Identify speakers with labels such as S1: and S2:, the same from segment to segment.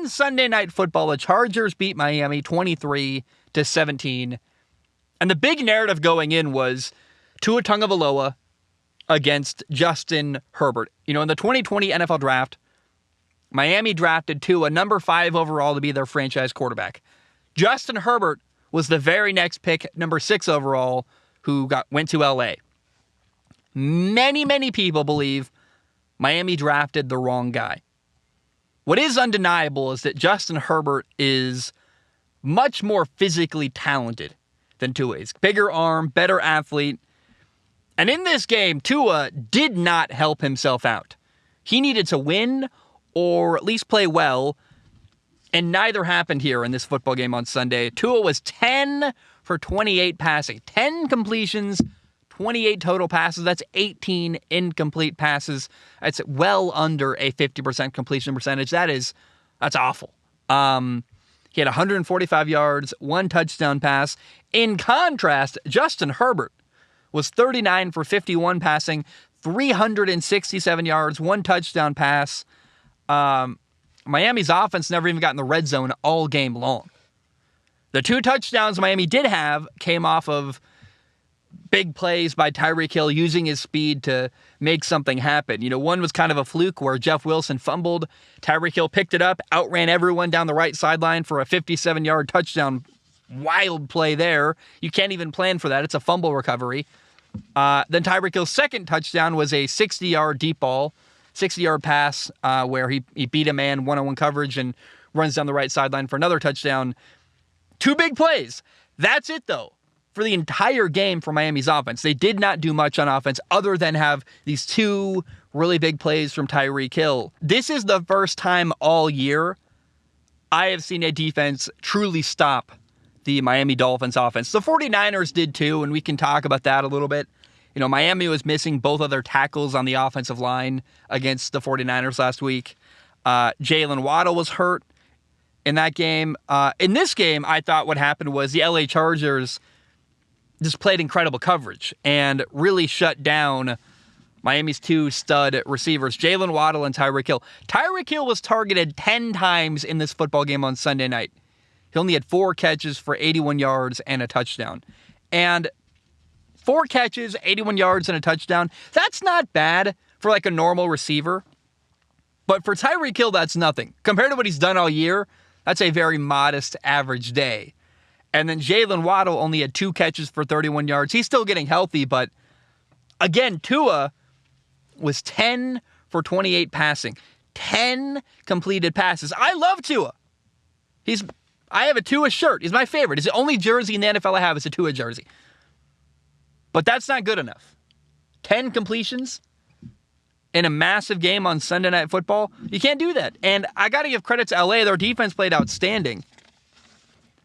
S1: On Sunday Night Football, the Chargers beat Miami 23-17. And the big narrative going in was Tua Tagovailoa against Justin Herbert. You know, in the 2020 NFL Draft, Miami drafted Tua, number 5 overall, to be their franchise quarterback. Justin Herbert was the very next pick, number 6 overall, who went to LA. Many people believe Miami drafted the wrong guy. What is undeniable is that Justin Herbert is much more physically talented than Tua is. Bigger arm, better athlete. And in this game, Tua did not help himself out. He needed to win or at least play well, and neither happened here in this football game on Sunday. Tua was 10 for 28 passing. 10 completions, 28 total passes. That's 18 incomplete passes. That's well under a 50% completion percentage. That's awful. He had 145 yards, 1 touchdown pass. In contrast, Justin Herbert was 39 for 51 passing, 367 yards, 1 touchdown pass. Miami's offense never even got in the red zone all game long. The 2 touchdowns Miami did have came off of big plays by Tyreek Hill using his speed to make something happen. You know, one was kind of a fluke where Jeff Wilson fumbled. Tyreek Hill picked it up, outran everyone down the right sideline for a 57-yard touchdown. Wild play there. You can't even plan for that. It's a fumble recovery. Then Tyreek Hill's second touchdown was a 60-yard deep ball, 60-yard pass where he beat a man one-on-one coverage and runs down the right sideline for another touchdown. 2 big plays. That's it, though. For the entire game for Miami's offense, they did not do much on offense other than have these 2 really big plays from Tyreek Hill. This is the first time all year I have seen a defense truly stop the Miami Dolphins offense. The 49ers did too, and we can talk about that a little bit. You know, Miami was missing both of their tackles on the offensive line against the 49ers last week. Jalen Waddle was hurt in that game. In this game, I thought what happened was the LA Chargers just played incredible coverage and really shut down Miami's 2 stud receivers, Jalen Waddle and Tyreek Hill. Tyreek Hill was targeted 10 times in this football game on Sunday night. He only had 4 catches for 81 yards and a touchdown. And 4 catches, 81 yards, and a touchdown, that's not bad for like a normal receiver. But for Tyreek Hill, that's nothing. Compared to what he's done all year, that's a very modest average day. And then Jalen Waddle only had 2 catches for 31 yards. He's still getting healthy, but again, Tua was 10 for 28 passing. 10 completed passes. I love Tua. I have a Tua shirt. He's my favorite. It's the only jersey in the NFL I have is a Tua jersey. But that's not good enough. 10 completions in a massive game on Sunday Night Football. You can't do that. And I got to give credit to LA. Their defense played outstanding.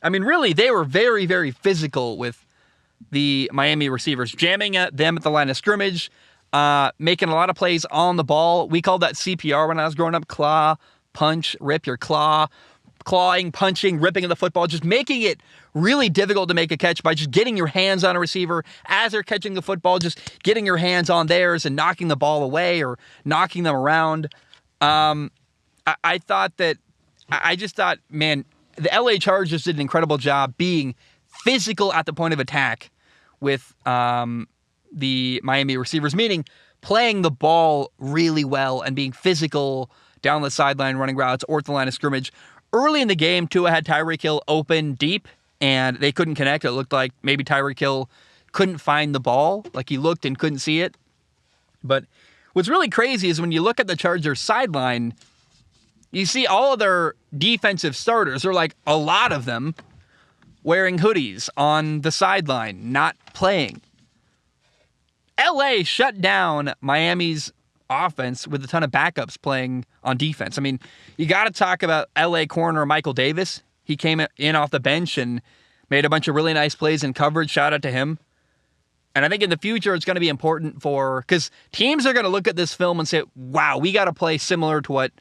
S1: I mean, really, they were very, very physical with the Miami receivers, jamming at them at the line of scrimmage, making a lot of plays on the ball. We called that CPR when I was growing up. Claw, punch, rip your claw. Clawing, punching, ripping of the football, just making it really difficult to make a catch by just getting your hands on a receiver as they're catching the football, just getting your hands on theirs and knocking the ball away or knocking them around. I just thought, man, the LA Chargers did an incredible job being physical at the point of attack with the Miami receivers, meaning playing the ball really well and being physical down the sideline, running routes, or at the line of scrimmage. Early in the game, Tua had Tyreek Hill open deep, and they couldn't connect. It looked like maybe Tyreek Hill couldn't find the ball, like he looked and couldn't see it. But what's really crazy is when you look at the Chargers sideline, you see all of their defensive starters, or like a lot of them, wearing hoodies on the sideline, not playing. LA shut down Miami's offense with a ton of backups playing on defense. I mean, you got to talk about LA corner Michael Davis. He came in off the bench and made a bunch of really nice plays in coverage. Shout out to him. And I think in the future, it's going to be important because teams are going to look at this film and say, wow, we got to play similar to what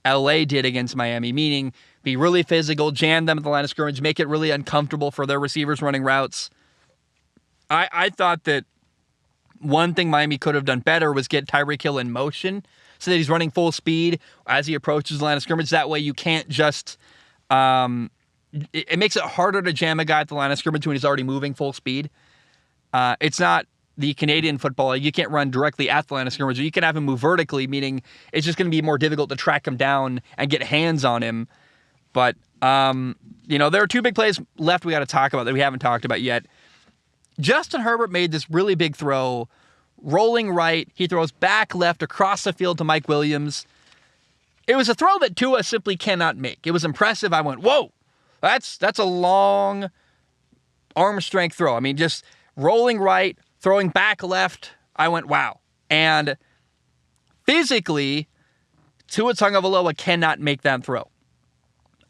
S1: LA did against Miami, meaning be really physical, jam them at the line of scrimmage, make it really uncomfortable for their receivers running routes. I thought that one thing Miami could have done better was get Tyreek Hill in motion so that he's running full speed as he approaches the line of scrimmage. That way you can't just it makes it harder to jam a guy at the line of scrimmage when he's already moving full speed. It's not the Canadian football. You can't run directly at the line of scrimmage. You can have him move vertically, meaning it's just going to be more difficult to track him down and get hands on him. But, there are two big plays left we got to talk about that we haven't talked about yet. Justin Herbert made this really big throw, rolling right. He throws back left across the field to Mike Williams. It was a throw that Tua simply cannot make. It was impressive. I went, whoa, that's a long arm strength throw. I mean, just rolling right, throwing back left. I went, wow. And physically, Tua Tagovailoa cannot make that throw.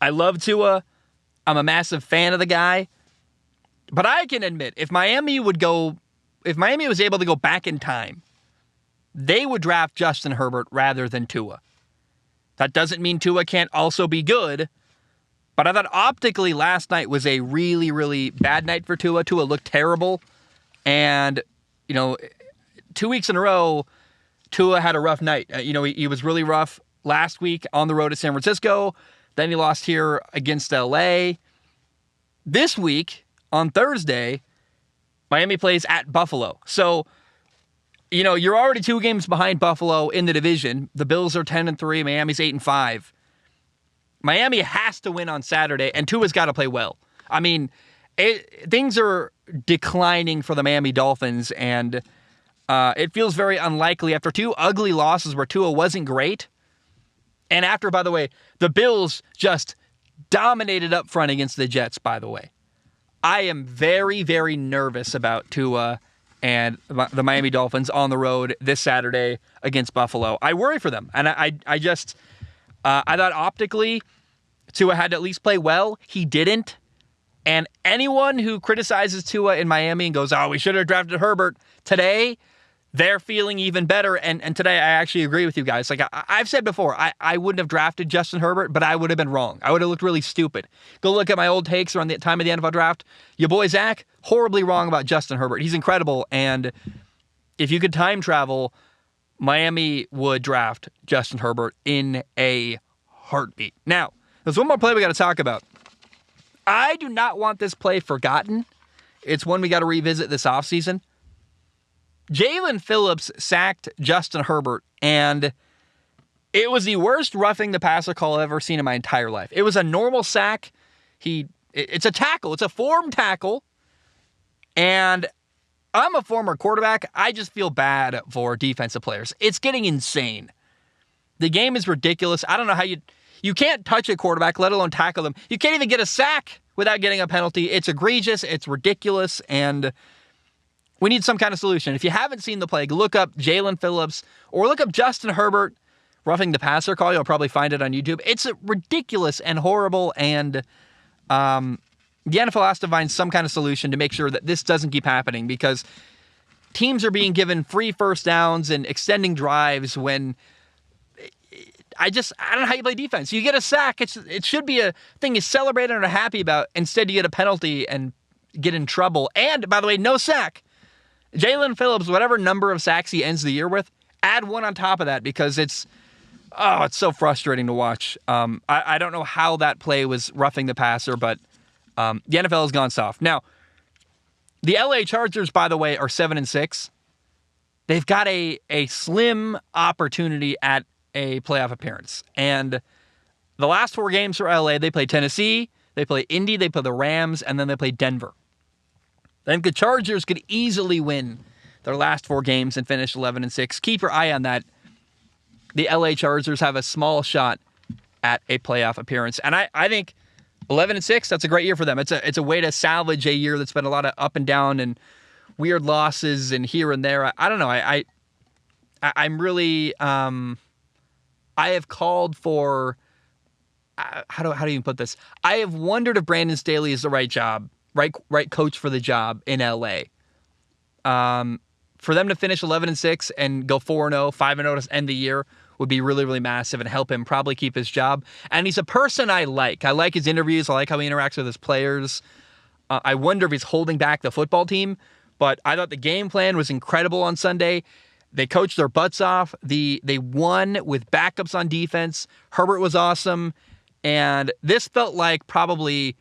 S1: I love Tua. I'm a massive fan of the guy. But I can admit, if Miami was able to go back in time, they would draft Justin Herbert rather than Tua. That doesn't mean Tua can't also be good, but I thought optically last night was a really, really bad night for Tua. Tua looked terrible, and, 2 weeks in a row, Tua had a rough night. He was really rough last week on the road at San Francisco, then he lost here against LA. This week, on Thursday, Miami plays at Buffalo. So, you're already 2 games behind Buffalo in the division. The Bills are 10-3, Miami's 8-5. Miami has to win on Saturday, and Tua's got to play well. I mean, things are declining for the Miami Dolphins, and it feels very unlikely after 2 ugly losses where Tua wasn't great. And after, by the way, the Bills just dominated up front against the Jets, by the way. I am very, very nervous about Tua and the Miami Dolphins on the road this Saturday against Buffalo. I worry for them. And I thought optically Tua had to at least play well. He didn't. And anyone who criticizes Tua in Miami and goes, we should have drafted Herbert today, they're feeling even better. And today I actually agree with you guys. Like I've said before, I wouldn't have drafted Justin Herbert, but I would have been wrong. I would have looked really stupid. Go look at my old takes around the time of the NFL draft. Your boy Zach, horribly wrong about Justin Herbert. He's incredible. And if you could time travel, Miami would draft Justin Herbert in a heartbeat. Now, there's one more play we got to talk about. I do not want this play forgotten. It's one we got to revisit this offseason. Jalen Phillips sacked Justin Herbert, and it was the worst roughing the passer call I've ever seen in my entire life. It was a normal sack. It's a tackle. It's a form tackle. And I'm a former quarterback. I just feel bad for defensive players. It's getting insane. The game is ridiculous. I don't know how you can't touch a quarterback, let alone tackle them. You can't even get a sack without getting a penalty. It's egregious. It's ridiculous. And we need some kind of solution. If you haven't seen the play, look up Jalen Phillips or look up Justin Herbert roughing the passer call. You'll probably find it on YouTube. It's ridiculous and horrible, and the NFL has to find some kind of solution to make sure that this doesn't keep happening, because teams are being given free first downs and extending drives when I don't know how you play defense. You get a sack. It should be a thing you celebrate and are happy about. Instead, you get a penalty and get in trouble. And, by the way, no sack. Jalen Phillips, whatever number of sacks he ends the year with, add one on top of that, because it's so frustrating to watch. I don't know how that play was roughing the passer, but the NFL has gone soft. Now, the LA Chargers, by the way, are 7-6. They've got a slim opportunity at a playoff appearance. And the last 4 games for LA, they play Tennessee, they play Indy, they play the Rams, and then they play Denver. I think the Chargers could easily win their last 4 games and finish 11-6. Keep your eye on that. The LA Chargers have a small shot at a playoff appearance. And I think 11-6, that's a great year for them. It's a way to salvage a year that's been a lot of up and down and weird losses and here and there. I don't know. I'm really I have called for how do you even put this? I have wondered if Brandon Staley is the right coach for the job in LA. For them to finish 11-6 and go 4-0, 5-0 to end the year would be really, really massive and help him probably keep his job. And he's a person I like. I like his interviews. I like how he interacts with his players. I wonder if he's holding back the football team. But I thought the game plan was incredible on Sunday. They coached their butts off. They won with backups on defense. Herbert was awesome. And this felt like probably,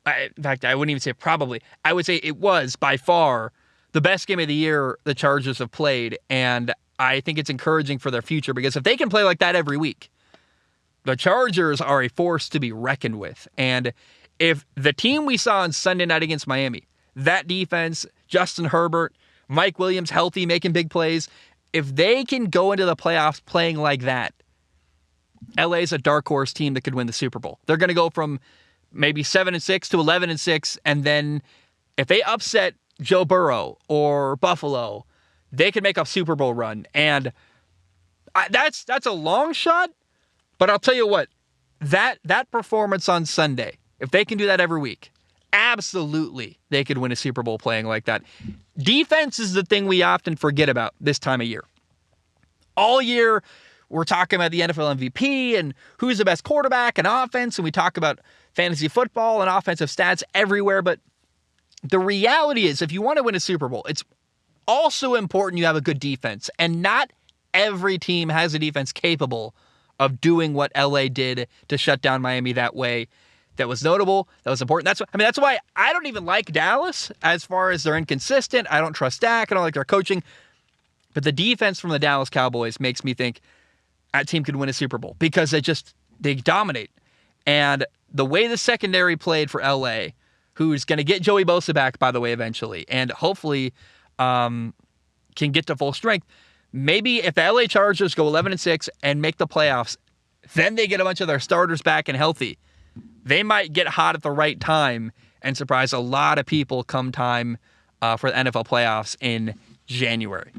S1: in fact, I wouldn't even say probably. I would say it was by far the best game of the year the Chargers have played. And I think it's encouraging for their future because if they can play like that every week, the Chargers are a force to be reckoned with. And if the team we saw on Sunday night against Miami, that defense, Justin Herbert, Mike Williams healthy, making big plays, if they can go into the playoffs playing like that, LA's a dark horse team that could win the Super Bowl. They're going to go from maybe 7-6 to 11-6, and then if they upset Joe Burrow or Buffalo, they could make a Super Bowl run. And that's a long shot, but I'll tell you what, that performance on Sunday, if they can do that every week, absolutely they could win a Super Bowl playing like that. Defense is the thing we often forget about this time of year. All year, we're talking about the NFL MVP and who's the best quarterback and offense, and we talk about fantasy football and offensive stats everywhere, but the reality is if you want to win a Super Bowl, it's also important you have a good defense, and not every team has a defense capable of doing what LA did to shut down Miami that way. That was notable. That was important. That's why I don't even like Dallas as far as they're inconsistent. I don't trust Dak. I don't like their coaching. But the defense from the Dallas Cowboys makes me think that team could win a Super Bowl because they dominate. And the way the secondary played for LA, who's going to get Joey Bosa back, by the way, eventually, and hopefully can get to full strength. Maybe if the LA Chargers go 11-6 and make the playoffs, then they get a bunch of their starters back and healthy. They might get hot at the right time and surprise a lot of people come time for the NFL playoffs in January.